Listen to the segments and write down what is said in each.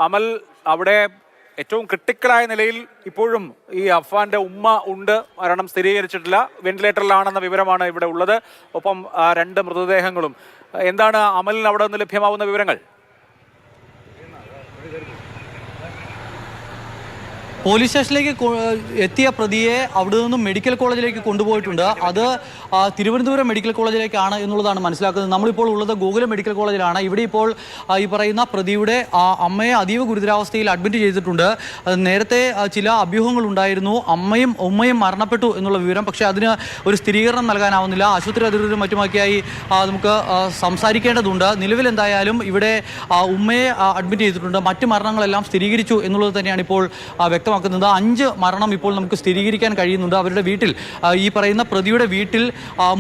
അമൽ, അവിടെ ഏറ്റവും ക്രിട്ടിക്കലായ നിലയിൽ ഇപ്പോഴും ഈ അഫ്വാന്റെ ഉമ്മ ഉണ്ട്. മരണം സ്ഥിരീകരിച്ചിട്ടില്ല, വെന്റിലേറ്ററിലാണെന്ന വിവരമാണ് ഇവിടെ ഉള്ളത്. ഒപ്പം 2 മൃതദേഹങ്ങളും. എന്താണ് അമലിന് അവിടെ നിന്ന് ലഭ്യമാവുന്ന വിവരങ്ങൾ? പോലീസ് സ്റ്റേഷനിലേക്ക് എത്തിയ പ്രതിയെ അവിടെ നിന്നും മെഡിക്കൽ കോളേജിലേക്ക് കൊണ്ടുപോയിട്ടുണ്ട്. അത് തിരുവനന്തപുരം മെഡിക്കൽ കോളേജിലേക്കാണ് എന്നുള്ളതാണ് മനസ്സിലാക്കുന്നത്. നമ്മളിപ്പോൾ ഉള്ളത് ഗോകുലം മെഡിക്കൽ കോളേജിലാണ്. ഇവിടെ ഇപ്പോൾ ഈ പറയുന്ന പ്രതിയുടെ അമ്മയെ അതീവ ഗുരുതരാവസ്ഥയിൽ അഡ്മിറ്റ് ചെയ്തിട്ടുണ്ട്. നേരത്തെ ചില അഭ്യൂഹങ്ങൾ ഉണ്ടായിരുന്നു, അമ്മയും ഉമ്മയും മരണപ്പെട്ടു എന്നുള്ള വിവരം. പക്ഷേ അതിന് ഒരു സ്ഥിരീകരണം നൽകാനാവുന്നില്ല. ആശുപത്രി അധികൃതരും മറ്റുമൊക്കെയായി നമുക്ക് സംസാരിക്കേണ്ടതുണ്ട്. നിലവിൽ എന്തായാലും ഇവിടെ ഉമ്മയെ അഡ്മിറ്റ് ചെയ്തിട്ടുണ്ട്. മറ്റ് മരണങ്ങളെല്ലാം സ്ഥിരീകരിച്ചു എന്നുള്ളത് തന്നെയാണ് ഇപ്പോൾ വ്യക്തമാക്കുന്നത്. 5 മരണം ഇപ്പോൾ നമുക്ക് സ്ഥിരീകരിക്കാൻ കഴിയുന്നുണ്ട്. അവരുടെ വീട്ടിൽ, ഈ പറയുന്ന പ്രതിയുടെ വീട്ടിൽ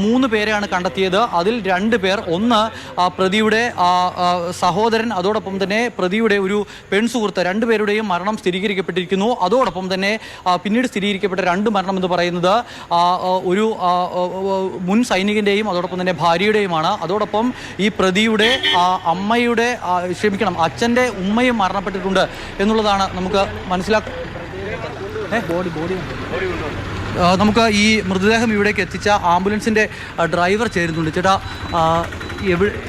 3 പേരെയാണ് കണ്ടെത്തിയത്. അതിൽ 2 പേർ, ഒന്ന് പ്രതിയുടെ സഹോദരൻ, അതോടൊപ്പം തന്നെ പ്രതിയുടെ ഒരു പെൺസുഹൃത്ത്, 2 പേരുടെയും മരണം സ്ഥിരീകരിക്കപ്പെട്ടിരിക്കുന്നു. അതോടൊപ്പം തന്നെ പിന്നീട് സ്ഥിരീകരിക്കപ്പെട്ട 2 മരണം എന്ന് പറയുന്നത് ഒരു മുൻ സൈനികന്റെയും അതോടൊപ്പം തന്നെ ഭാര്യയുടെയുമാണ്. അതോടൊപ്പം ഈ പ്രതിയുടെ അച്ഛൻ്റെ ഉമ്മയും മരണപ്പെട്ടിട്ടുണ്ട് എന്നുള്ളതാണ് നമുക്ക് നമുക്ക് ഈ മൃതദേഹം ഇവിടേക്ക് എത്തിച്ച ആംബുലൻസിൻ്റെ ഡ്രൈവർ ചേരുന്നുണ്ട്. ചേട്ടാ,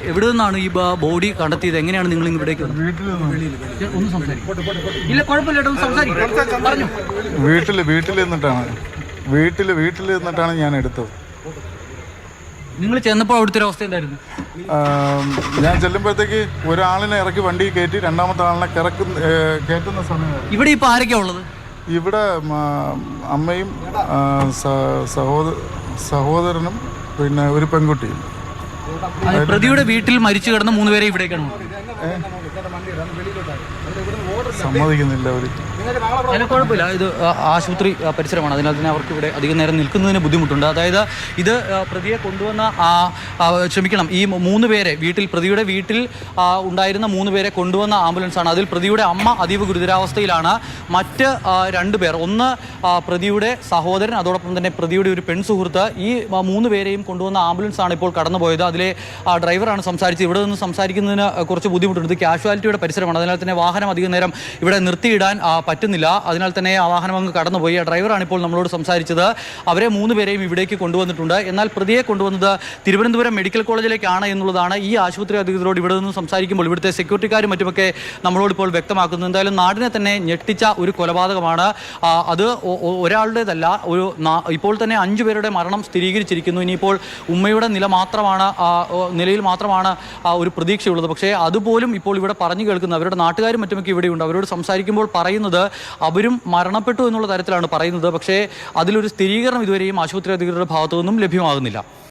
എവിടെ നിന്നാണ് ഈ ബോഡി കണ്ടെത്തിയത്? എങ്ങനെയാണ് നിങ്ങൾ ഇവിടേക്ക് ഒന്ന് വീട്ടിൽ നിന്നിട്ടാണ് ഞാൻ എടുത്തത്. നിങ്ങൾ ചെന്നപ്പോൾ അവിടുത്തെ ഒരു അവസ്ഥ എന്തായിരുന്നു? ഞാൻ ചെല്ലുമ്പോഴത്തേക്ക് ഒരാളിനെ ഇറക്കി വണ്ടി കയറ്റി, രണ്ടാമത്തെ ആളിനെ കയറ്റുന്ന സമയം. ഇവിടെ ഇപ്പോൾ ആരൊക്കെയാ ഉള്ളത്? ഇവിടെ അമ്മയും സഹോദരനും പിന്നെ ഒരു പെൺകുട്ടിയും. പ്രതിയുടെ വീട്ടിൽ മരിച്ചു കിടന്ന 3 പേരെ ഇവിടേക്കാണ് സമ്മതിക്കുന്നില്ല അവർ. കുഴപ്പമില്ല, ഇത് ആശുപത്രി പരിസരമാണ്, അതിനാൽ തന്നെ അവർക്ക് ഇവിടെ അധികം നേരം നിൽക്കുന്നതിന് ബുദ്ധിമുട്ടുണ്ട്. അതായത് ഇത് പ്രതിയെ കൊണ്ടുവന്ന ഈ 3 പേരെ പ്രതിയുടെ വീട്ടിൽ ഉണ്ടായിരുന്ന 3 പേരെ കൊണ്ടുവന്ന ആംബുലൻസാണ്. അതിൽ പ്രതിയുടെ അമ്മ അതീവ ഗുരുതരാവസ്ഥയിലാണ്. മറ്റ് 2 പേർ, ഒന്ന് പ്രതിയുടെ സഹോദരൻ, അതോടൊപ്പം തന്നെ പ്രതിയുടെ ഒരു പെൺസുഹൃത്ത്. ഈ 3 പേരെയും കൊണ്ടുവന്ന ആംബുലൻസാണ് ഇപ്പോൾ കടന്നുപോയത്. അതിലെ ഡ്രൈവറാണ് സംസാരിച്ചത്. ഇവിടെ നിന്ന് സംസാരിക്കുന്നതിന് കുറച്ച് ബുദ്ധിമുട്ടുണ്ട്. ഇത് കാഷ്വാലിറ്റിയുടെ പരിസരമാണ്, അതിനാൽ തന്നെ വാഹനം അധികം നേരം ഇവിടെ നിർത്തിയിടാൻ പറ്റുന്നില്ല. അതിനാൽ തന്നെ ആ വാഹനം അങ്ങ് കടന്നുപോയി. ആ ഡ്രൈവറാണ് ഇപ്പോൾ നമ്മളോട് സംസാരിച്ചത്. അവരെ 3 പേരെയും ഇവിടേക്ക് കൊണ്ടുവന്നിട്ടുണ്ട്. എന്നാൽ പ്രതിയെ കൊണ്ടുവന്നത് തിരുവനന്തപുരം മെഡിക്കൽ കോളേജിലേക്കാണ് എന്നുള്ളതാണ് ഈ ആശുപത്രി അധികൃതരോട് ഇവിടെ നിന്ന് സംസാരിക്കുമ്പോൾ ഇവിടുത്തെ സെക്യൂരിറ്റിക്കാരും മറ്റുമൊക്കെ നമ്മളോട് ഇപ്പോൾ വ്യക്തമാക്കുന്നത്. എന്തായാലും നാടിനെ തന്നെ ഞെട്ടിച്ച ഒരു കൊലപാതകമാണ്. അത് ഒരാളുടേതല്ല, ഇപ്പോൾ തന്നെ 5 പേരുടെ മരണം സ്ഥിരീകരിച്ചിരിക്കുന്നു. ഇനിയിപ്പോൾ ഉമ്മയുടെ നിലയിൽ മാത്രമാണ് ഒരു പ്രതീക്ഷയുള്ളത്. പക്ഷേ അതുപോലും ഇപ്പോൾ ഇവിടെ പറഞ്ഞു കേൾക്കുന്നത് അവരുടെ നാട്ടുകാരും മറ്റുമൊക്കെ ഇവിടെയുണ്ട്. അവരോട് സംസാരിക്കുമ്പോൾ പറയുന്നത് അവരും മരണപ്പെട്ടു എന്നുള്ള തരത്തിലാണ് പറയുന്നത്. പക്ഷേ അതിലൊരു സ്ഥിരീകരണം ഇതുവരെയും ആശുപത്രി അധികൃതരുടെ ഭാഗത്തു നിന്നും ലഭ്യമാകുന്നില്ല.